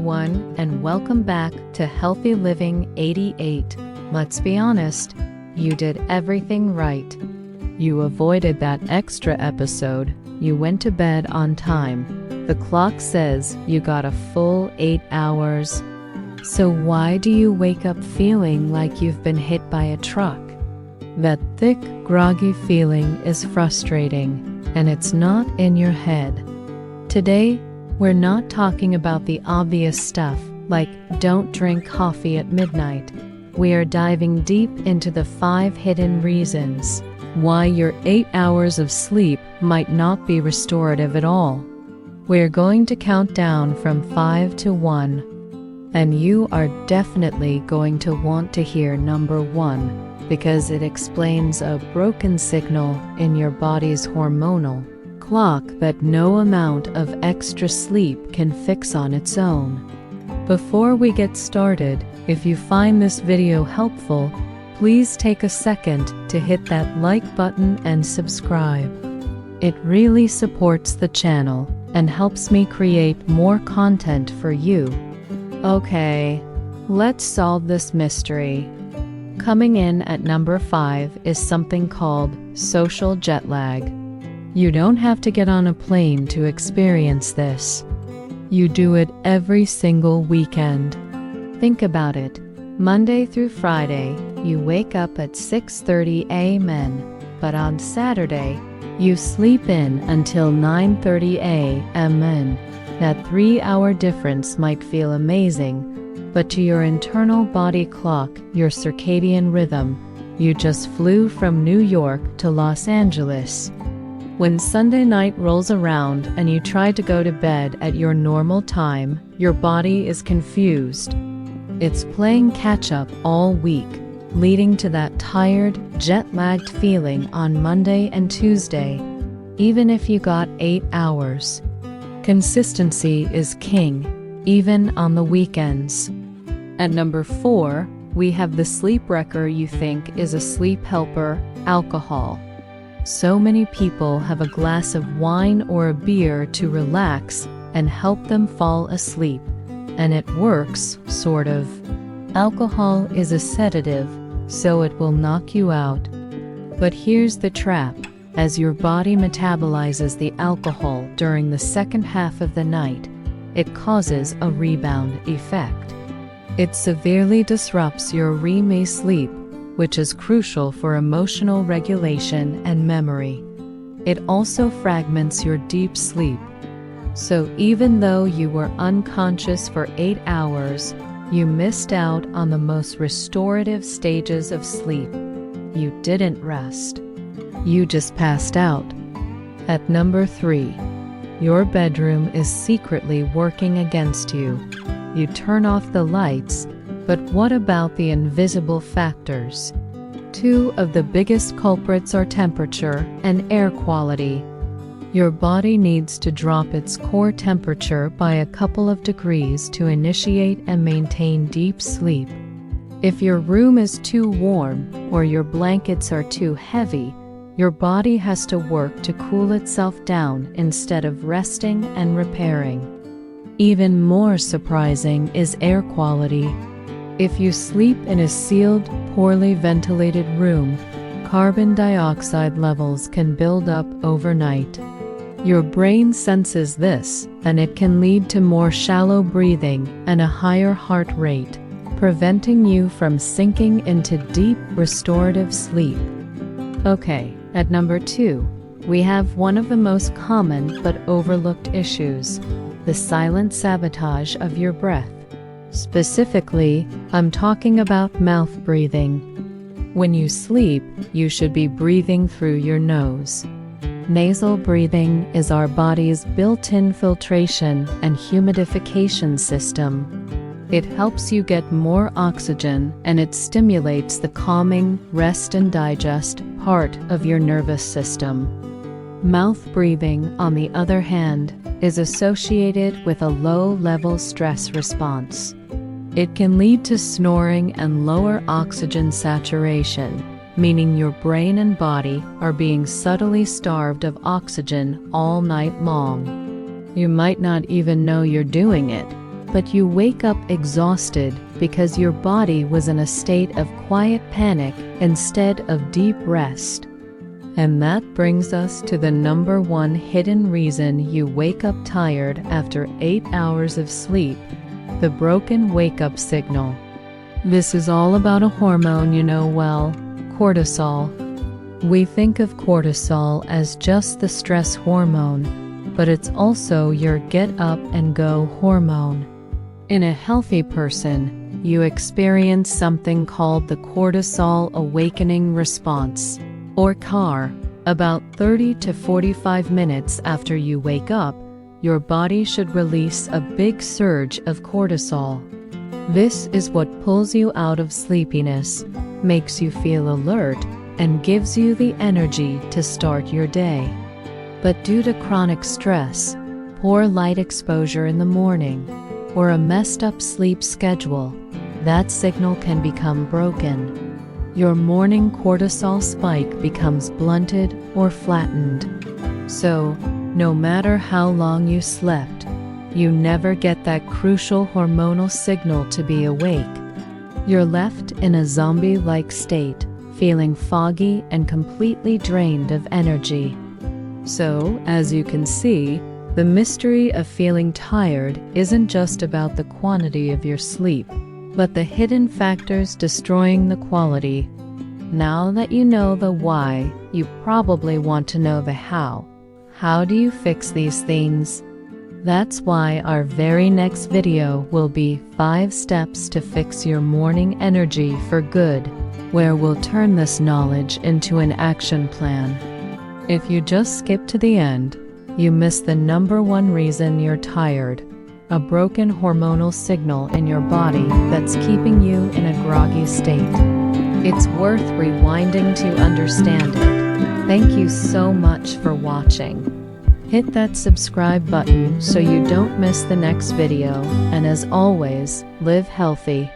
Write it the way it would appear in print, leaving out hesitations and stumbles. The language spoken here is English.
everyone, and welcome back to Healthy Living 88. Let's be honest, you did everything right. You avoided that extra episode. You went to bed on time. The clock says you got a full 8 hours. So why do you wake up feeling like you've been hit by a truck? That thick, groggy feeling is frustrating, and it's not in your head. Today, we're not talking about the obvious stuff, like don't drink coffee at midnight. We are diving deep into the 5 hidden reasons why your 8 hours of sleep might not be restorative at all. We're going to count down from 5 to 1, and you are definitely going to want to hear number 1, because it explains a broken signal in your body's hormonal clock that no amount of extra sleep can fix on its own. Before we get started, if you find this video helpful, please take a second to hit that like button and subscribe. It really supports the channel and helps me create more content for you. Okay, let's solve this mystery. Coming in at number 5 is something called social jet lag. You don't have to get on a plane to experience this. You do it every single weekend. Think about it. Monday through Friday, you wake up at 6:30 a.m., but on Saturday, you sleep in until 9:30 a.m. That 3-hour difference might feel amazing, but to your internal body clock, your circadian rhythm, you just flew from New York to Los Angeles. When Sunday night rolls around and you try to go to bed at your normal time, your body is confused. It's playing catch-up all week, leading to that tired, jet-lagged feeling on Monday and Tuesday, even if you got 8 hours. Consistency is king, even on the weekends. At number 4, we have the sleep wrecker you think is a sleep helper, alcohol. So many people have a glass of wine or a beer to relax and help them fall asleep, and it works, sort of. Alcohol is a sedative, so it will knock you out. But here's the trap. As your body metabolizes the alcohol during the second half of the night, it causes a rebound effect. It severely disrupts your REM sleep, which is crucial for emotional regulation and memory. It also fragments your deep sleep. So even though you were unconscious for 8 hours, you missed out on the most restorative stages of sleep. You didn't rest. You just passed out. At number 3, your bedroom is secretly working against you. You turn off the lights, but what about the invisible factors? 2 of the biggest culprits are temperature and air quality. Your body needs to drop its core temperature by a couple of degrees to initiate and maintain deep sleep. If your room is too warm or your blankets are too heavy, your body has to work to cool itself down instead of resting and repairing. Even more surprising is air quality. If you sleep in a sealed, poorly ventilated room, carbon dioxide levels can build up overnight. Your brain senses this, and it can lead to more shallow breathing and a higher heart rate, preventing you from sinking into deep, restorative sleep. Okay, at number 2, we have one of the most common but overlooked issues: the silent sabotage of your breath. Specifically, I'm talking about mouth breathing. When you sleep, you should be breathing through your nose. Nasal breathing is our body's built-in filtration and humidification system. It helps you get more oxygen, and it stimulates the calming rest and digest part of your nervous system. Mouth breathing, on the other hand, is associated with a low-level stress response. It can lead to snoring and lower oxygen saturation, meaning your brain and body are being subtly starved of oxygen all night long. You might not even know you're doing it, but you wake up exhausted because your body was in a state of quiet panic instead of deep rest. And that brings us to the number one hidden reason you wake up tired after 8 hours of sleep: the broken wake-up signal. This is all about a hormone you know well: cortisol. We think of cortisol as just the stress hormone, but it's also your get-up-and-go hormone. In a healthy person, you experience something called the cortisol awakening response, or CAR. About 30 to 45 minutes after you wake up, your body should release a big surge of cortisol. This is what pulls you out of sleepiness, makes you feel alert, and gives you the energy to start your day. But due to chronic stress, poor light exposure in the morning, or a messed up sleep schedule, that signal can become broken. Your morning cortisol spike becomes blunted or flattened. So, no matter how long you slept, you never get that crucial hormonal signal to be awake. You're left in a zombie-like state, feeling foggy and completely drained of energy. So, as you can see, the mystery of feeling tired isn't just about the quantity of your sleep, but the hidden factors destroying the quality. Now that you know the why, you probably want to know the how. How do you fix these things? That's why our very next video will be 5 steps to fix your morning energy for good, where we'll turn this knowledge into an action plan. If you just skip to the end, you miss the number one reason you're tired: a broken hormonal signal in your body that's keeping you in a groggy state. It's worth rewinding to understand it. Thank you so much for watching. Hit that subscribe button so you don't miss the next video, and as always, live healthy.